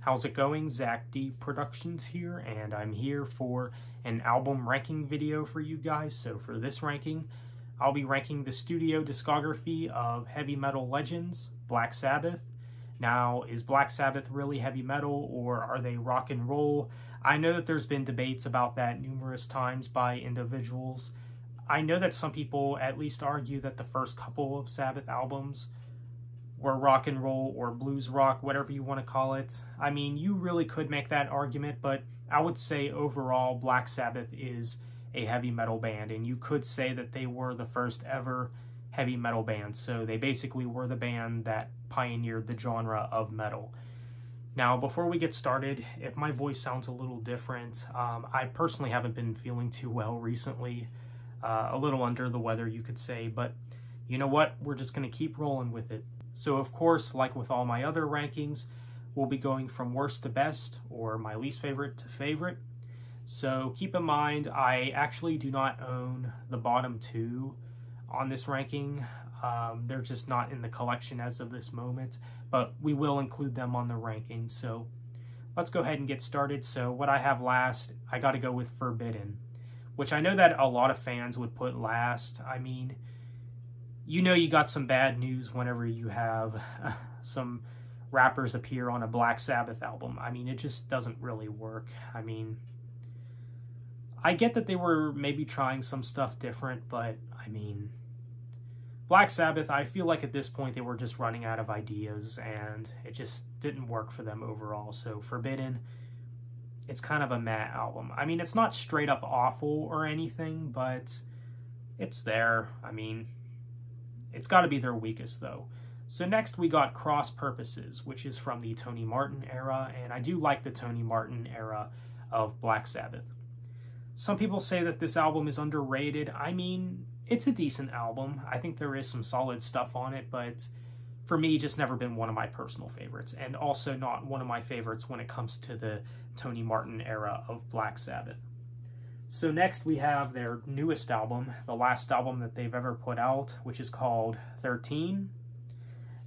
How's it going? Zach D Productions here, and I'm here for an album ranking video for you guys. So for this ranking, I'll be ranking the studio discography of heavy metal legends, Black Sabbath. Now, is Black Sabbath really heavy metal, or are they rock and roll? I know that there's been debates about that numerous times by individuals. I know that some people at least argue that the first couple of Sabbath albums were rock and roll or blues rock, whatever you want to call it. I mean, you really could make that argument, but I would say overall Black Sabbath is a heavy metal band, and you could say that they were the first ever heavy metal band. So they basically were the band that pioneered the genre of metal. Now, before we get started, if my voice sounds a little different, I personally haven't been feeling too well recently. A little under the weather, you could say, but you know what? We're just going to keep rolling with it. So, of course, like with all my other rankings, we'll be going from worst to best, or my least favorite to favorite. So keep in mind, I actually do not own the bottom two on this ranking. They're just not in the collection as of this moment, but we will include them on the ranking. So let's go ahead and get started. So what I have last, I got to go with Forbidden, which I know that a lot of fans would put last. I mean, you know, you got some bad news whenever you have some rappers appear on a Black Sabbath album. I mean, it just doesn't really work. I mean, I get that they were maybe trying some stuff different, but I mean, Black Sabbath, I feel like at this point they were just running out of ideas, and it just didn't work for them overall. So Forbidden, it's kind of a meh album. I mean, it's not straight up awful or anything, but it's there. I mean, it's got to be their weakest, though. So next we got Cross Purposes, which is from the Tony Martin era, and I do like the Tony Martin era of Black Sabbath. Some people say that this album is underrated. I mean, it's a decent album. I think there is some solid stuff on it, but for me, just never been one of my personal favorites, and also not one of my favorites when it comes to the Tony Martin era of Black Sabbath. So next we have their newest album, the last album that they've ever put out, which is called 13.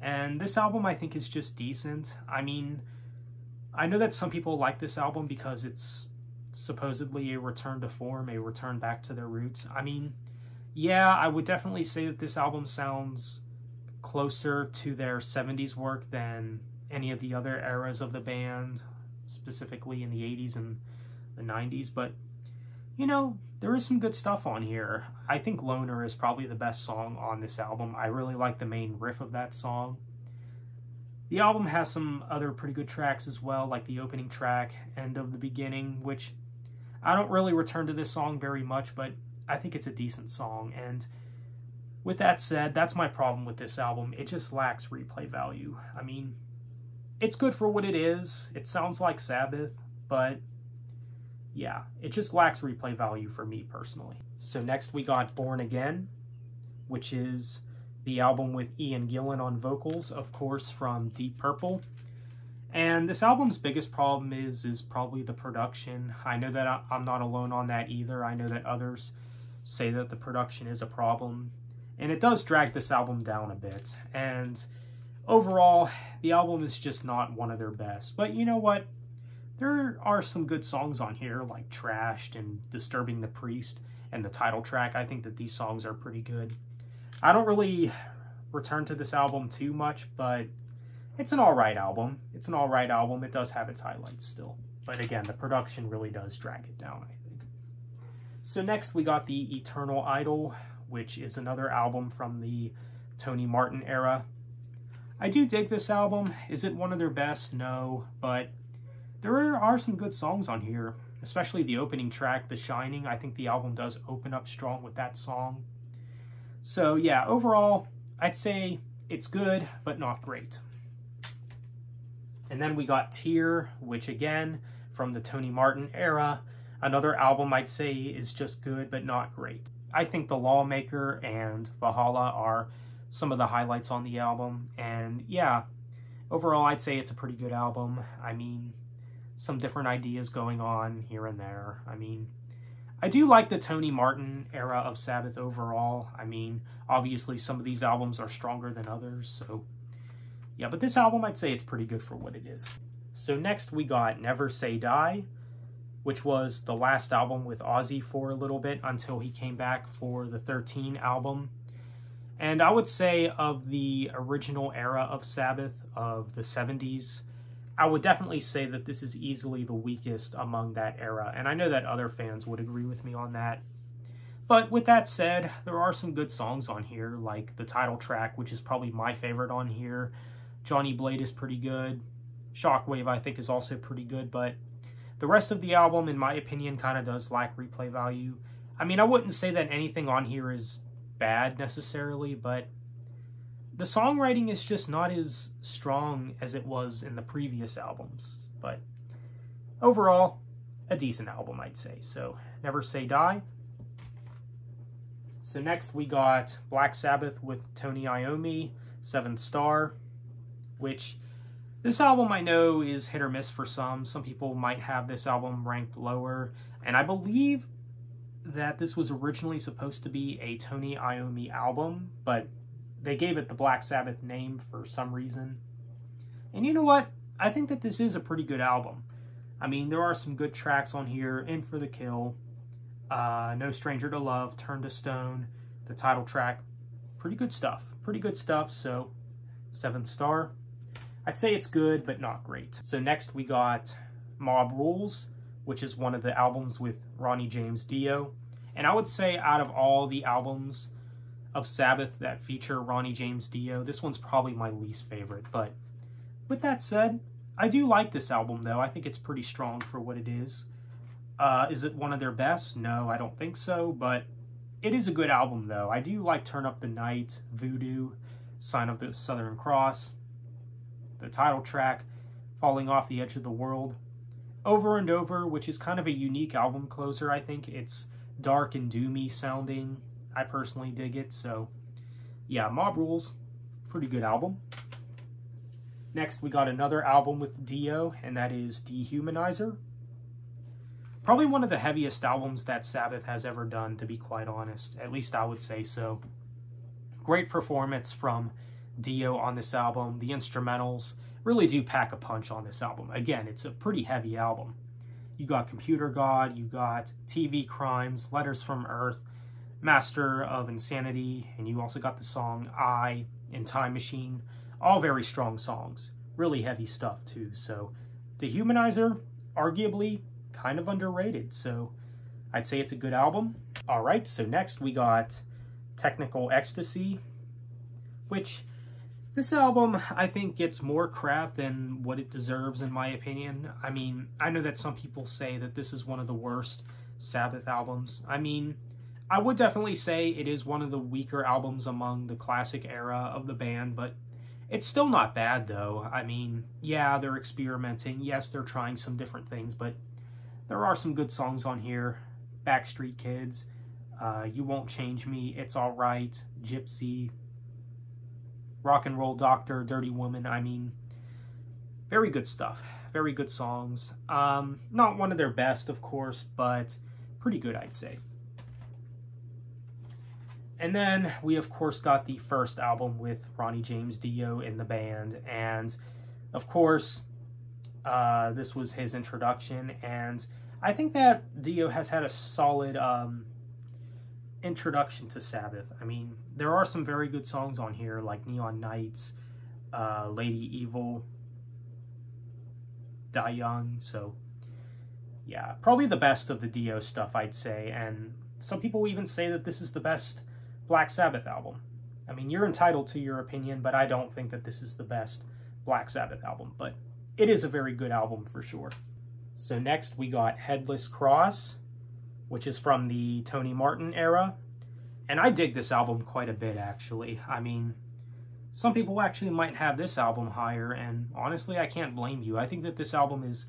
And this album I think is just decent. I mean, I know that some people like this album because it's supposedly a return to form, a return back to their roots. I mean, yeah, I would definitely say that this album sounds closer to their 70s work than any of the other eras of the band, specifically in the 80s and the 90s, but you know, there is some good stuff on here. I think Loner is probably the best song on this album. I really like the main riff of that song. The album has some other pretty good tracks as well, like the opening track, End of the Beginning, which I don't really return to this song very much, but I think it's a decent song. And with that said, that's my problem with this album. It just lacks replay value. I mean, it's good for what it is. It sounds like Sabbath, but yeah, it just lacks replay value for me personally. So next we got Born Again, which is the album with Ian Gillan on vocals, of course, from Deep Purple. And this album's biggest problem is probably the production. I know that I'm not alone on that either. I know that others say that the production is a problem, and it does drag this album down a bit. And overall, the album is just not one of their best. But you know what? There are some good songs on here, like Trashed and Disturbing the Priest and the title track. I think that these songs are pretty good. I don't really return to this album too much, but it's an alright album. It's an alright album. It does have its highlights still. But again, the production really does drag it down, I think. So next we got The Eternal Idol, which is another album from the Tony Martin era. I do dig this album. Is it one of their best? No, but there are some good songs on here, especially the opening track, The Shining. I think the album does open up strong with that song. So yeah, overall, I'd say it's good, but not great. And then we got Tear, which again, from the Tony Martin era, another album I'd say is just good, but not great. I think The Lawmaker and Valhalla are some of the highlights on the album, and yeah, overall I'd say it's a pretty good album. I mean, some different ideas going on here and there. I mean, I do like the Tony Martin era of Sabbath overall. I mean, obviously some of these albums are stronger than others, so yeah, but this album, I'd say it's pretty good for what it is. So next we got Never Say Die, which was the last album with Ozzy for a little bit until he came back for the 13 album. And I would say of the original era of Sabbath, of the 70s, I would definitely say that this is easily the weakest among that era. And I know that other fans would agree with me on that. But with that said, there are some good songs on here, like the title track, which is probably my favorite on here. Johnny Blade is pretty good. Shockwave, I think, is also pretty good, but the rest of the album, in my opinion, kind of does lack replay value. I mean, I wouldn't say that anything on here is bad necessarily, but the songwriting is just not as strong as it was in the previous albums. But overall, a decent album, I'd say. So, Never Say Die. So next we got Black Sabbath with Tony Iommi, 7th Star, which this album I know is hit or miss for some. Some people might have this album ranked lower, and I believe that this was originally supposed to be a Tony Iommi album, but they gave it the Black Sabbath name for some reason. And you know what? I think that this is a pretty good album. I mean, there are some good tracks on here. In for the Kill, No Stranger to Love, Turn to Stone, the title track. Pretty good stuff. Pretty good stuff, so 7th Star. I'd say it's good, but not great. So next we got Mob Rules, which is one of the albums with Ronnie James Dio. And I would say out of all the albums of Sabbath that feature Ronnie James Dio, this one's probably my least favorite. But with that said, I do like this album, though. I think it's pretty strong for what it is. Is it one of their best? No, I don't think so, but it is a good album, though. I do like Turn Up the Night, Voodoo, Sign of the Southern Cross, the title track, Falling Off the Edge of the World, Over and Over, which is kind of a unique album closer, I think. It's dark and doomy sounding. I personally dig it, so yeah, Mob Rules, pretty good album. Next, we got another album with Dio, and that is Dehumanizer. Probably one of the heaviest albums that Sabbath has ever done, to be quite honest. At least I would say so. Great performance from Dio on this album. The instrumentals really do pack a punch on this album. Again, it's a pretty heavy album. You got Computer God, you got TV Crimes, Letters from Earth, Master of Insanity, and you also got the song I and Time Machine. All very strong songs. Really heavy stuff too. So Dehumanizer, arguably kind of underrated. So I'd say it's a good album. Alright, so next we got Technical Ecstasy, which this album I think gets more crap than what it deserves in my opinion. I mean, I know that some people say that this is one of the worst Sabbath albums. I mean, I would definitely say it is one of the weaker albums among the classic era of the band, but it's still not bad though. I mean, yeah, they're experimenting. Yes, they're trying some different things, but there are some good songs on here. Backstreet Kids, You Won't Change Me, It's Alright, Gypsy, Rock and Roll Doctor, Dirty Woman. I mean, very good stuff. Very good songs. Not one of their best, of course, but pretty good, I'd say. And then we, of course, got the first album with Ronnie James Dio in the band. And, of course, this was his introduction. And I think that Dio has had a solid introduction to Sabbath. I mean, there are some very good songs on here, like Neon Nights, Lady Evil, Die Young. So, yeah, probably the best of the Dio stuff, I'd say. And some people even say that this is the best Black Sabbath album. I mean, you're entitled to your opinion, but I don't think that this is the best Black Sabbath album. But it is a very good album for sure. So next we got Headless Cross, which is from the Tony Martin era. And I dig this album quite a bit, actually. I mean, some people actually might have this album higher, and honestly, I can't blame you. I think that this album is,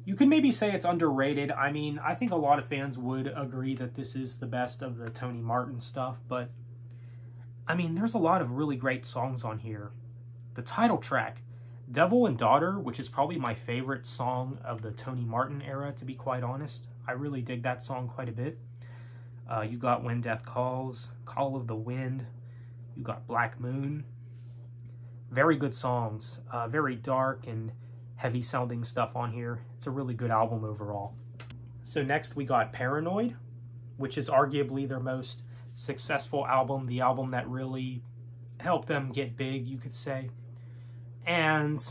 you could maybe say it's underrated. I mean, I think a lot of fans would agree that this is the best of the Tony Martin stuff, but I mean, there's a lot of really great songs on here. The title track, Devil and Daughter, which is probably my favorite song of the Tony Martin era, to be quite honest. I really dig that song quite a bit. You got When Death Calls, Call of the Wind. You got Black Moon. Very good songs. Very dark and heavy sounding stuff on here. It's a really good album overall. So next we got Paranoid, which is arguably their most successful album, the album that really helped them get big, you could say. And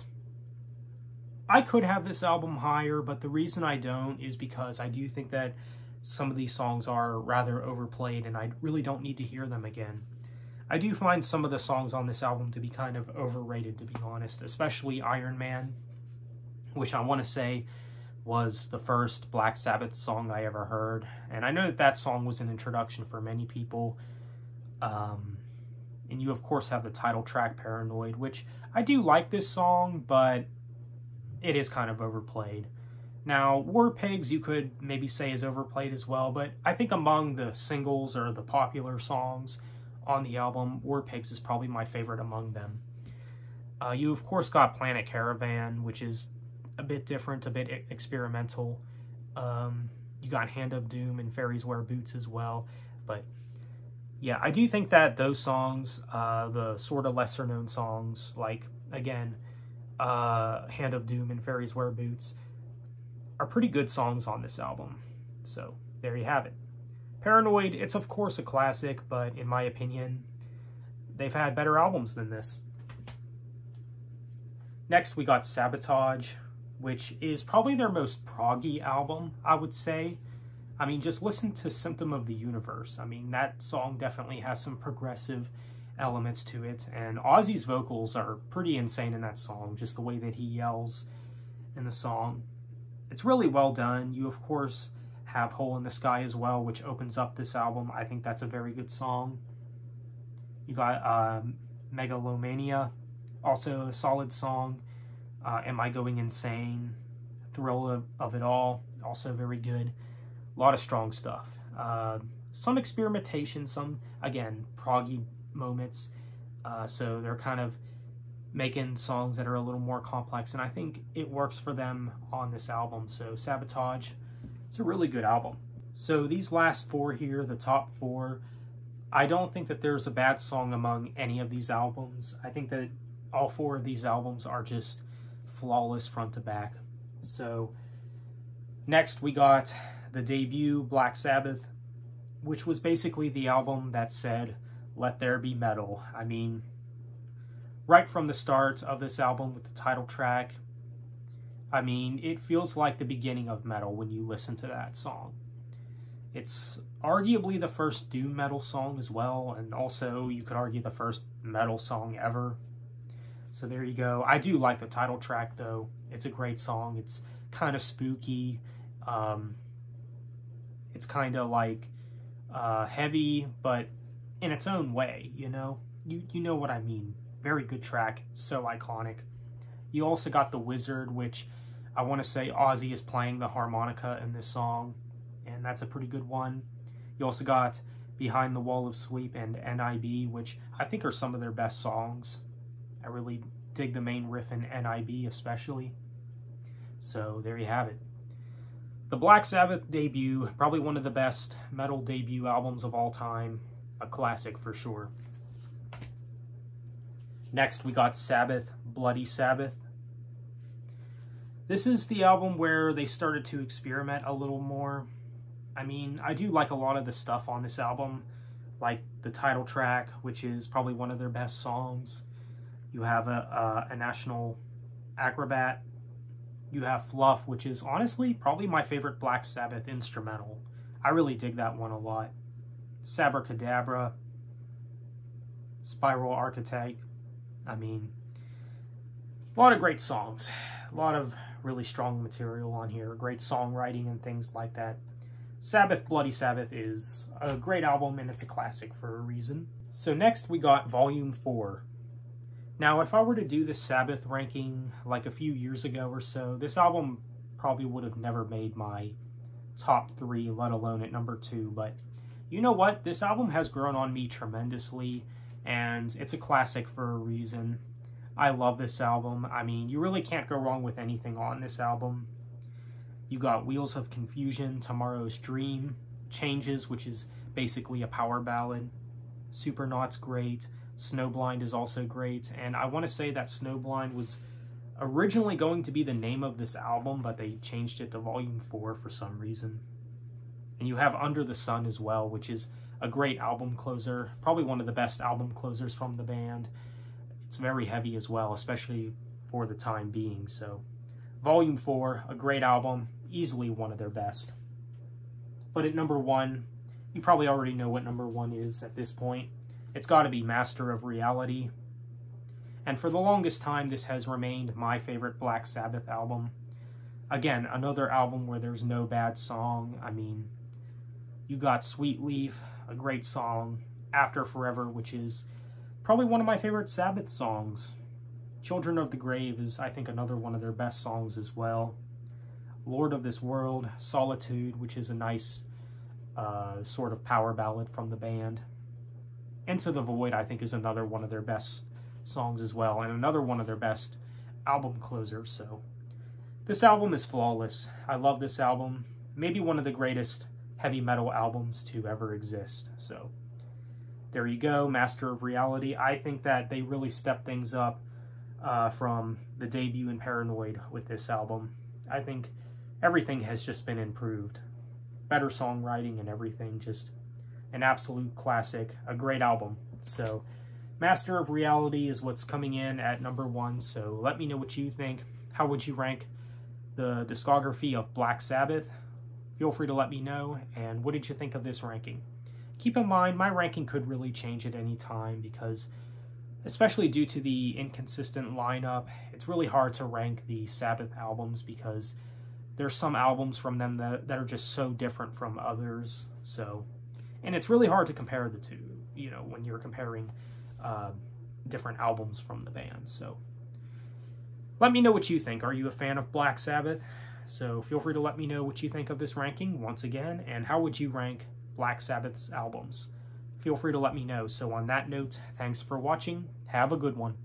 I could have this album higher, but the reason I don't is because I do think that some of these songs are rather overplayed and I really don't need to hear them again. I do find some of the songs on this album to be kind of overrated, to be honest, especially Iron Man, which I want to say was the first Black Sabbath song I ever heard. And I know that that song was an introduction for many people. And you, of course, have the title track, Paranoid, which I do like this song, but it is kind of overplayed. Now, War Pigs, you could maybe say is overplayed as well, but I think among the singles or the popular songs on the album, War Pigs is probably my favorite among them. You, of course, got Planet Caravan, which is a bit different, a bit experimental. You got Hand of Doom and Fairies Wear Boots as well. But yeah, I do think that those songs, the sort of lesser known songs, like, again, Hand of Doom and Fairies Wear Boots, are pretty good songs on this album. So there you have it. Paranoid, it's of course a classic, but in my opinion, they've had better albums than this. Next, we got Sabotage, which is probably their most proggy album, I would say. I mean, just listen to Symptom of the Universe. I mean, that song definitely has some progressive elements to it, and Ozzy's vocals are pretty insane in that song, just the way that he yells in the song. It's really well done. You, of course, have Hole in the Sky as well, which opens up this album. I think that's a very good song. You got Megalomania, also a solid song. Am I Going Insane? Thrill of It All, also very good. A lot of strong stuff. Some experimentation, some, again, proggy moments. So they're kind of making songs that are a little more complex, and I think it works for them on this album. So Sabotage, it's a really good album. So these last four here, the top four, I don't think that there's a bad song among any of these albums. I think that all four of these albums are just flawless front to back. So next we got the debut Black Sabbath, which was basically the album that said, "Let there be metal." I mean, right from the start of this album with the title track, I mean, it feels like the beginning of metal when you listen to that song. It's arguably the first doom metal song as well, and also you could argue the first metal song ever. So there you go. I do like the title track, though. It's a great song. It's kind of spooky. It's kind of like heavy, but in its own way, you know? You know what I mean. Very good track. So iconic. You also got The Wizard, which I want to say Ozzy is playing the harmonica in this song, and that's a pretty good one. You also got Behind the Wall of Sleep and NIB, which I think are some of their best songs. I really dig the main riff in NIB especially. So there you have it. The Black Sabbath debut, probably one of the best metal debut albums of all time. A classic for sure. Next we got Sabbath, Bloody Sabbath. This is the album where they started to experiment a little more. I mean, I do like a lot of the stuff on this album, like the title track, which is probably one of their best songs. You have a National Acrobat. You have Fluff, which is honestly probably my favorite Black Sabbath instrumental. I really dig that one a lot. Sabracadabra, Spiral Architect. I mean, a lot of great songs. A lot of really strong material on here. Great songwriting and things like that. Sabbath, Bloody Sabbath is a great album, and it's a classic for a reason. So next we got Volume 4. Now, if I were to do this Sabbath ranking like a few years ago or so, this album probably would have never made my top 3, let alone at number 2. But you know what? This album has grown on me tremendously, and it's a classic for a reason. I love this album. I mean, you really can't go wrong with anything on this album. You got Wheels of Confusion, Tomorrow's Dream, Changes, which is basically a power ballad. Supernaut's great. Snowblind is also great, and I want to say that Snowblind was originally going to be the name of this album, but they changed it to Volume 4 for some reason. And you have Under the Sun as well, which is a great album closer, probably one of the best album closers from the band. It's very heavy as well, especially for the time being. So Volume 4, a great album, easily one of their best. But at number 1, you probably already know what number 1 is at this point. It's got to be Master of Reality. And for the longest time, this has remained my favorite Black Sabbath album. Again, another album where there's no bad song. I mean, you got Sweet Leaf, a great song. After Forever, which is probably one of my favorite Sabbath songs. Children of the Grave is, I think, another one of their best songs as well. Lord of This World, Solitude, which is a nice sort of power ballad from the band. Into the Void, I think, is another one of their best songs as well, and another one of their best album closers. So this album is flawless. I love this album. Maybe one of the greatest heavy metal albums to ever exist. So there you go, Master of Reality. I think that they really stepped things up from the debut in Paranoid with this album. I think everything has just been improved. Better songwriting and everything, just an absolute classic, a great album. So Master of Reality is what's coming in at number 1, so let me know what you think. How would you rank the discography of Black Sabbath? Feel free to let me know, and what did you think of this ranking? Keep in mind, my ranking could really change at any time because, especially due to the inconsistent lineup, it's really hard to rank the Sabbath albums because there's some albums from them that are just so different from others. So, and it's really hard to compare the two, you know, when you're comparing different albums from the band. So let me know what you think. Are you a fan of Black Sabbath? So feel free to let me know what you think of this ranking once again, and how would you rank Black Sabbath's albums? Feel free to let me know. So on that note, thanks for watching. Have a good one.